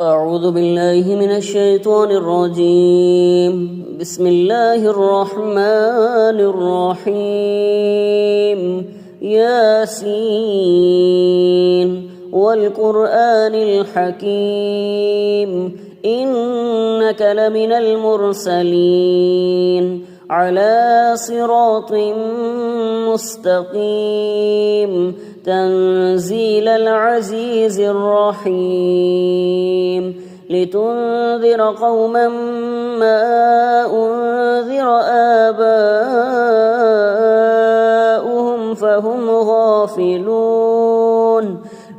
أعوذ بالله من الشيطان الرجيم. بسم الله الرحمن الرحيم. ياسين والقرآن الحكيم إنك لمن المرسلين على صراط مستقيم تنزيل العزيز الرحيم لتنذر قوما ما أنذر آباؤهم فهم غافلون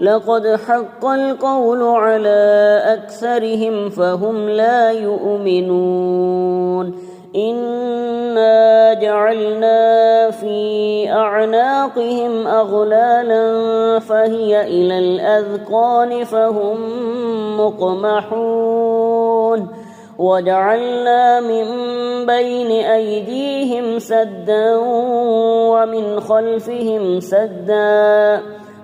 لقد حق القول على أكثرهم فهم لا يؤمنون إنا جعلنا في أعناقهم أغلالا فهي إلى الأذقان فهم مقمحون وجعلنا من بين أيديهم سدا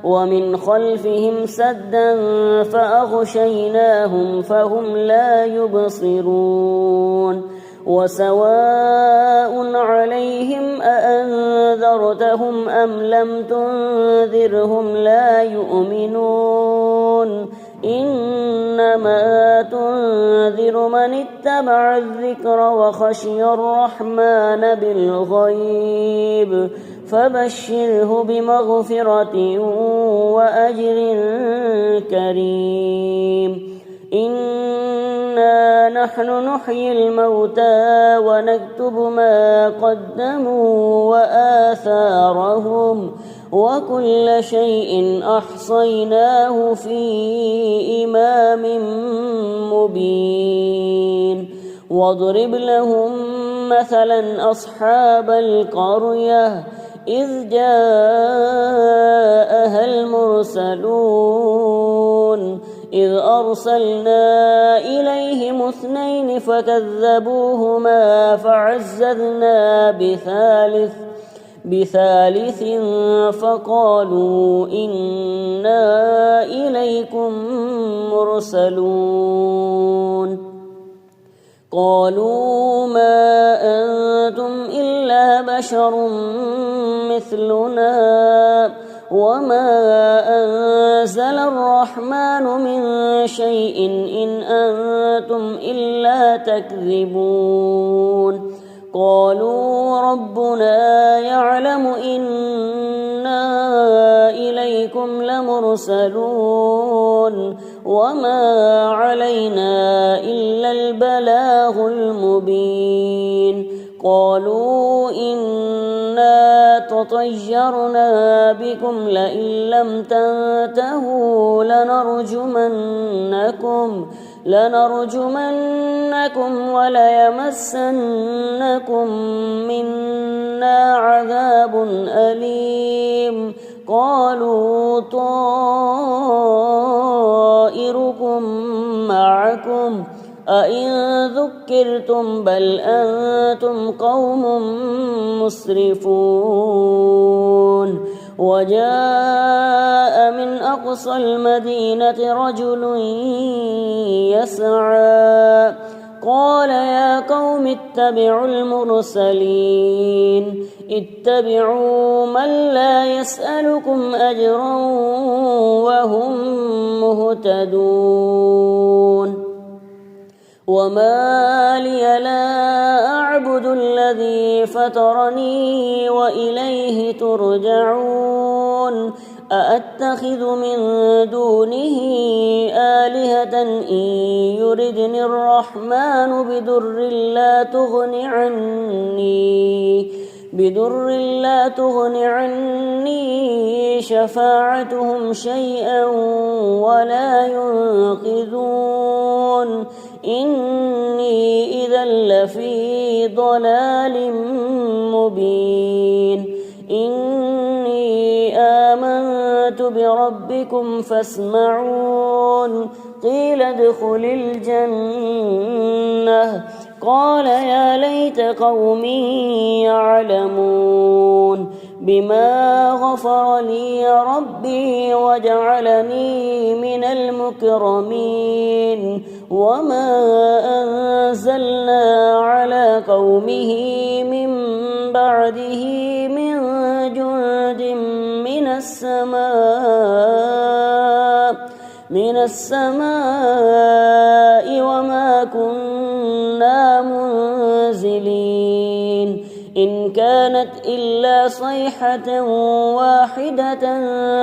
ومن خلفهم سدا فأغشيناهم فهم لا يبصرون وسواء عليهم أأنذرتهم أم لم تنذرهم لا يؤمنون إنما تنذر من اتبع الذكر وخشي الرحمن بالغيب فبشره بمغفرة وأجر كريم. إنا نحن نحيي الموتى ونكتب ما قدموا وآثارهم وكل شيء أحصيناه في إمام مبين. واضرب لهم مثلا أصحاب القرية إذ جاءها المرسلون إذ أرسلنا إليهم 2 فكذبوهما فعززنا بثالث فقالوا إنا إليكم مرسلون قالوا ما أنتم إلا بشر مثلنا وما أنزل الرحمن من شيء إن أنتم إلا تكذبون قالوا ربنا يعلم إنا إليكم لمرسلون وما علينا إلا البلاغ المبين. قالوا إنا تطيرنا بكم لئن لم تنتهوا لنرجمنكم وليمسنكم منا عذاب أليم. قالوا طائركم معكم أئن ذكرتم بل أنتم قوم مسرفون. وجاء من أقصى المدينة رجل يسعى قال يا قوم اتبعوا المرسلين اتبعوا من لا يسألكم أجرا وهم مهتدون. وما لي لا أعبد الذي فطرني وإليه ترجعون أأتخذ من دونه آلهة إن يردني الرحمن بضر لا تغن عني شفاعتهم شيئا ولا ينقذون إني إذا لفي ضلال مبين. إني آمنت بربكم فاسمعون قيل ادخل الجنة قال يا ليت قومي يعلمون بما غفر لي ربي وجعلني من المكرمين وما أنزلنا على قومه من بعده من جند من السماء وما كنا منزلين إن كانت إلا صيحة واحدة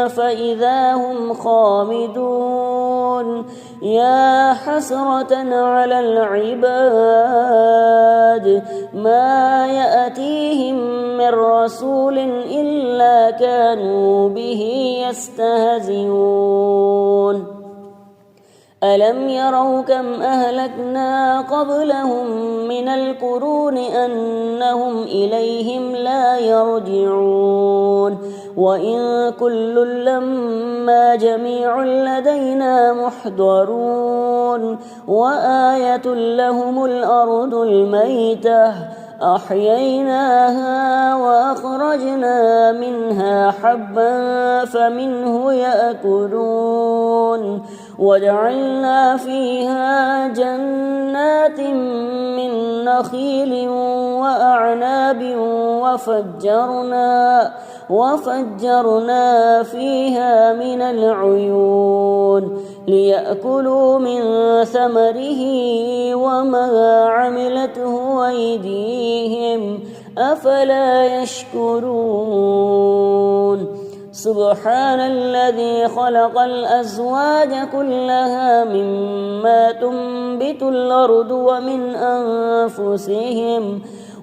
فإذا هم خامدون يا حسرة على العباد ما يأتيهم من رسول إلا كانوا به يستهزئون ألم يروا كم أهلكنا قبلهم من القرون أنهم إليهم لا يرجعون وإن كل لما جميع لدينا محضرون وآية لهم الأرض الميتة أحييناها وأخرجنا منها حبا فمنه يأكلون وجعلنا فيها جنات من نخيل وأعناب وفجرنا فيها من العيون ليأكلوا من ثمره وما عملته أيديهم أفلا يشكرون سبحان الذي خلق الأزواج كلها مما تنبت الأرض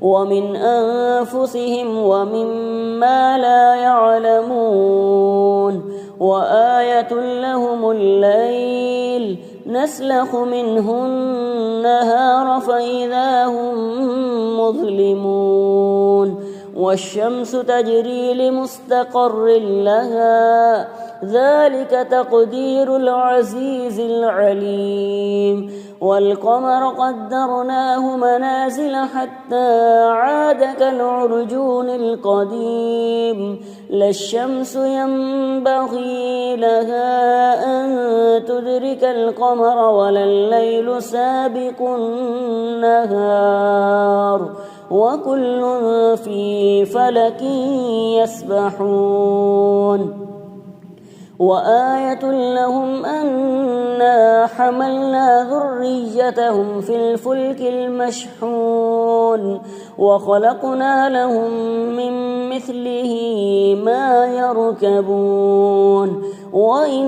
ومن أنفسهم ومما لا يعلمون وآية لهم الليل نسلخ منه النهار فإذا هم مظلمون والشمس تجري لمستقر لها ذلك تقدير العزيز العليم والقمر قدرناه منازل حتى عاد كالعرجون القديم لا الشمس ينبغي لها أن تدرك القمر ولا الليل سابق النهار وكل في فلك يسبحون وآية لهم أنا حملنا ذريتهم في الفلك المشحون وخلقنا لهم من مثله ما يركبون وإن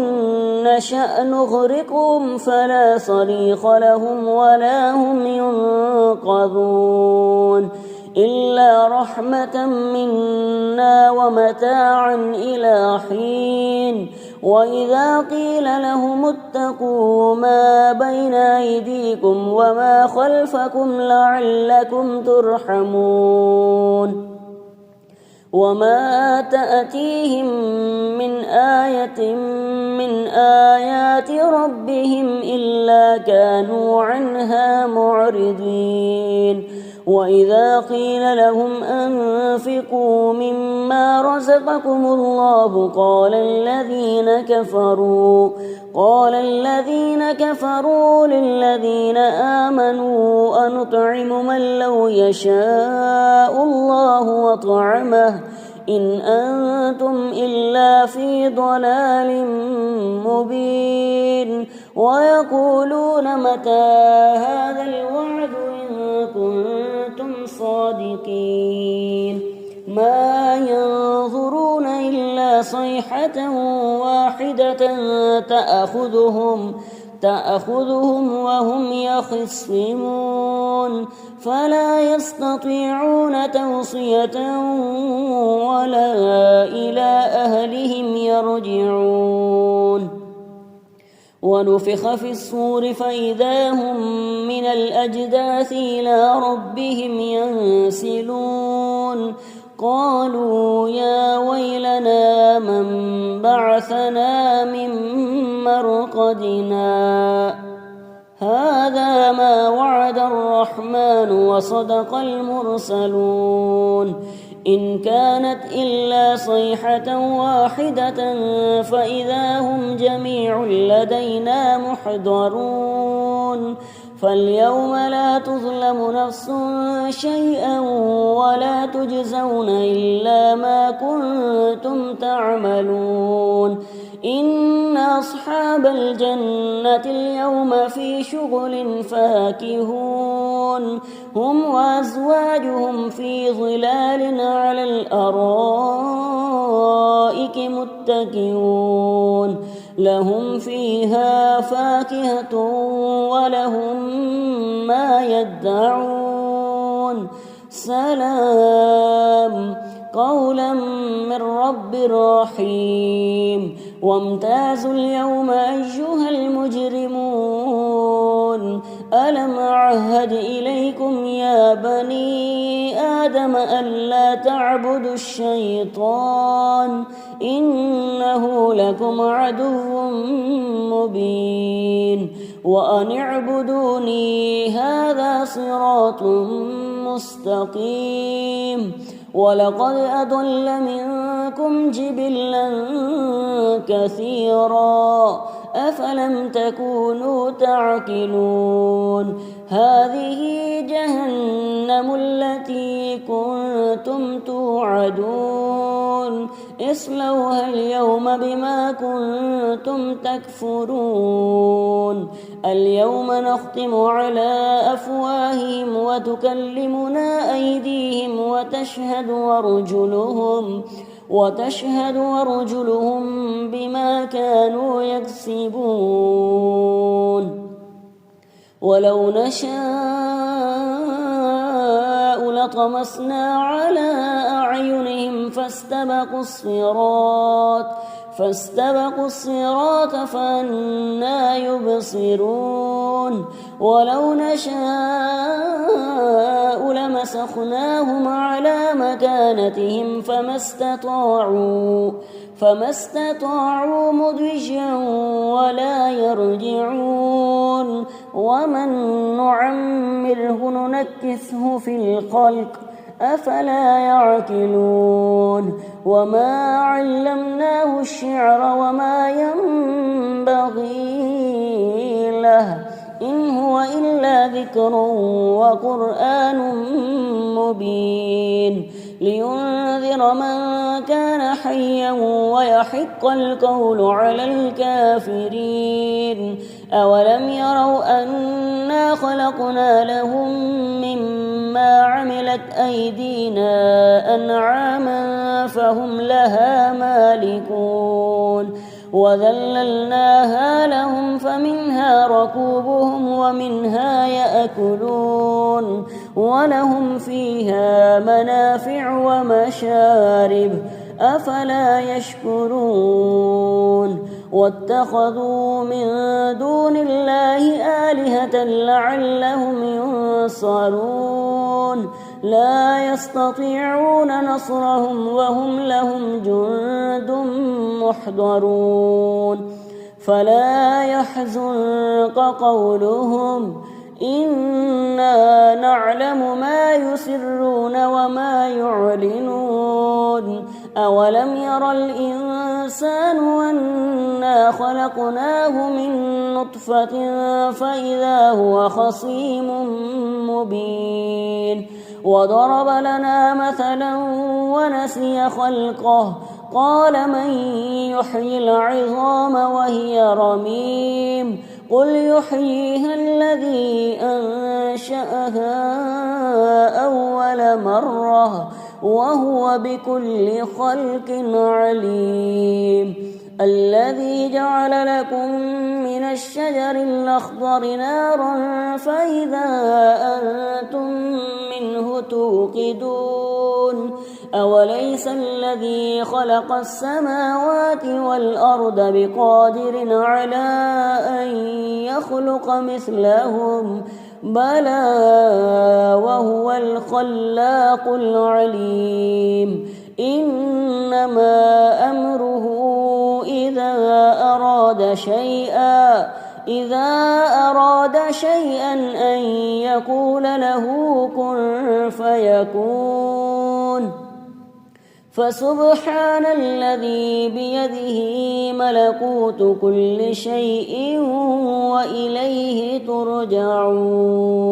نشأ نغرقهم فلا صريخ لهم ولا هم ينقذون إلا رحمة منا ومتاعا إلى حين وإذا قيل لهم اتقوا ما بين أيديكم وما خلفكم لعلكم ترحمون وما تأتيهم من آية من آيات ربهم إلا كانوا عنها معرضين وإذا قيل لهم أنفقوا مما رزقكم الله قال الذين كفروا للذين آمنوا أنطعم من لو يشاء الله وطعمه إن أنتم إلا في ضلال مبين ويقولون متى هذا الوعد إن كنتم صادقين ما ينظرون إلا صيحة واحدة تأخذهم وهم يخصمون فلا يستطيعون توصية ولا إلى أهلهم يرجعون ونفخ في الصور فإذا هم من الأجداث إلى ربهم ينسلون قالوا يا ويلنا من بعثنا من مرقدنا هذا ما وعد الرحمن وصدق المرسلون إن كانت إلا صيحة واحدة فإذا هم جميع لدينا محضرون فاليوم لا تظلم نفس شيئا ولا تجزون إلا ما كنتم تعملون إن أصحاب الجنة اليوم في شغل فاكهون هم وأزواجهم في ظلال على الأرائك متكئون لهم فيها فاكهة ولهم ما يدعون سلام قولا من رب رحيم وامتازوا اليوم أيها المجرمون ألم أعهد إليكم يا بني آدم ألا تعبدوا الشيطان إنه لكم عدو مبين وأن اعبدوني هذا صراط مستقيم ولقد أضل منكم جبلا كثيرا أفلم تكونوا تعقلون هذه جهنم التي كنتم توعدون اصلوها اليوم بما كنتم تكفرون اليوم نختم على أفواههم وتكلمنا أيديهم وتشهد أرجلهم بما كانوا يكسبون ولو نشاء لطمسنا على أعينهم فاستبقوا الصراط فأنى يبصرون ولو نشاء لمسخناهم على مكانتهم فما استطاعوا مضجا ولا يرجعون ومن نعمره ننكسه في الخلق أفلا يعقلون وما علمناه الشعر وما ينبغي له إن هو إلا ذكر وقرآن مبين لينذر من كان حيا ويحق القول على الكافرين أولم يروا أنا خلقنا لهم مما عملت أيدينا أنعاما فهم لها مالكون وذللناها لهم فمنها ركوبهم ومنها يأكلون ولهم فيها منافع ومشارب أفلا يشكرون واتخذوا من دون الله آلهة لعلهم ينصرون لا يستطيعون نصرهم وهم لهم جند محضرون فلا يحزنك قولهم إنا نعلم ما يسرون وما يعلنون أولم ير الإنسان أنا خلقناه من نطفة فإذا هو خصيم مبين وضرب لنا مثلا ونسي خلقه قال من يحيي العظام وهي رميم قل يحييها الذي أنشأها أول مرة وهو بكل خلق عليم الذي جعل لكم من الشجر الأخضر نارا فإذا أنتم منه توقدون أوليس الذي خلق السماوات والأرض بقادر على أن يخلق مثلهم بلى وهو الخلاق العليم إنما أمره إذا أراد شيئا أن يقول له كن فيكون فسبحان الذي بيده ملكوت كل شيء وإليه ترجعون.